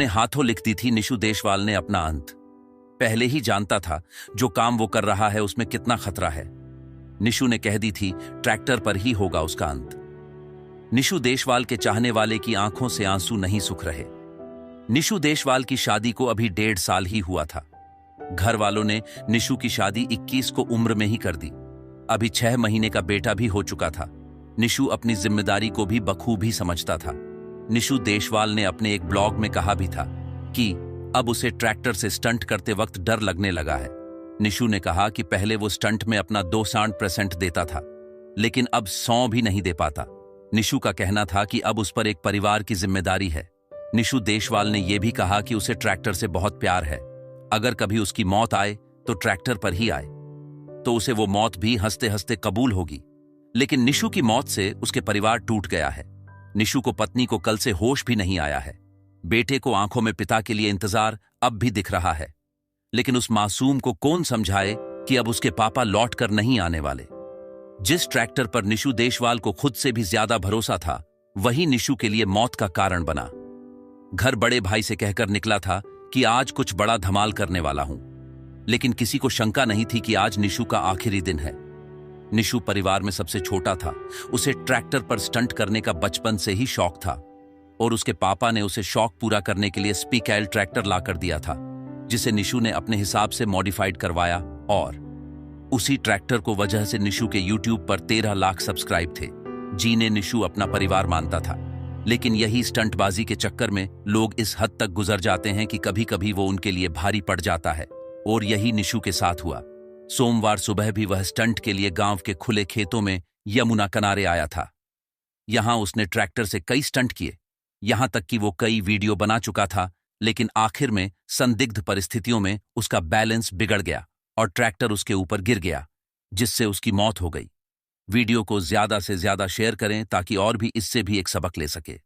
अपने हाथों लिखती थी निशु देशवाल ने अपना अंत। पहले ही जानता था जो काम वो कर रहा है उसमें कितना खतरा है। निशु ने कह दी थी ट्रैक्टर पर ही होगा उसका अंत। निशु देशवाल के चाहने वाले की आंखों से आंसू नहीं सूख रहे। निशु देशवाल की शादी को अभी 1.5 साल ही हुआ था। घर वालों ने निशु की शादी 21 को उम्र में ही कर दी। अभी 6 महीने का बेटा भी हो चुका था। निशु अपनी जिम्मेदारी को भी बखूबी समझता था। निशु देशवाल ने अपने एक ब्लॉग में कहा भी था कि अब उसे ट्रैक्टर से स्टंट करते वक्त डर लगने लगा है। निशु ने कहा कि पहले वो स्टंट में अपना 200% देता था, लेकिन अब 100 भी नहीं दे पाता। निशु का कहना था कि अब उस पर एक परिवार की जिम्मेदारी है। निशु देशवाल ने यह भी कहा कि उसे ट्रैक्टर से बहुत प्यार है। अगर कभी उसकी मौत आए तो ट्रैक्टर पर ही आए, तो उसे वो मौत भी हंसते हंसते कबूल होगी। लेकिन निशु की मौत से उसके परिवार टूट गया है। निशु को पत्नी को कल से होश भी नहीं आया है। बेटे को आंखों में पिता के लिए इंतजार अब भी दिख रहा है, लेकिन उस मासूम को कौन समझाए कि अब उसके पापा लौट कर नहीं आने वाले। जिस ट्रैक्टर पर निशु देशवाल को खुद से भी ज्यादा भरोसा था, वही निशु के लिए मौत का कारण बना। घर बड़े भाई से कहकर निकला था कि आज कुछ बड़ा धमाल करने वाला हूं, लेकिन किसी को शंका नहीं थी कि आज निशु का आखिरी दिन है। निशु परिवार में सबसे छोटा था। उसे ट्रैक्टर पर स्टंट करने का बचपन से ही शौक था और उसके पापा ने उसे शौक पूरा करने के लिए स्पीकैल ट्रैक्टर लाकर दिया था, जिसे निशु ने अपने हिसाब से मॉडिफाइड करवाया। और उसी ट्रैक्टर को वजह से निशु के यूट्यूब पर 13 लाख सब्सक्राइब थे, जिन्हें निशु अपना परिवार मानता था। लेकिन यही स्टंटबाजी के चक्कर में लोग इस हद तक गुजर जाते हैं कि कभी कभी वो उनके लिए भारी पड़ जाता है, और यही निशु के साथ हुआ। सोमवार सुबह भी वह स्टंट के लिए गांव के खुले खेतों में यमुना किनारे आया था। यहां उसने ट्रैक्टर से कई स्टंट किए, यहां तक कि वो कई वीडियो बना चुका था, लेकिन आखिर में संदिग्ध परिस्थितियों में उसका बैलेंस बिगड़ गया और ट्रैक्टर उसके ऊपर गिर गया, जिससे उसकी मौत हो गई। वीडियो को ज्यादा से ज्यादा शेयर करें ताकि और भी इससे भी एक सबक ले सके।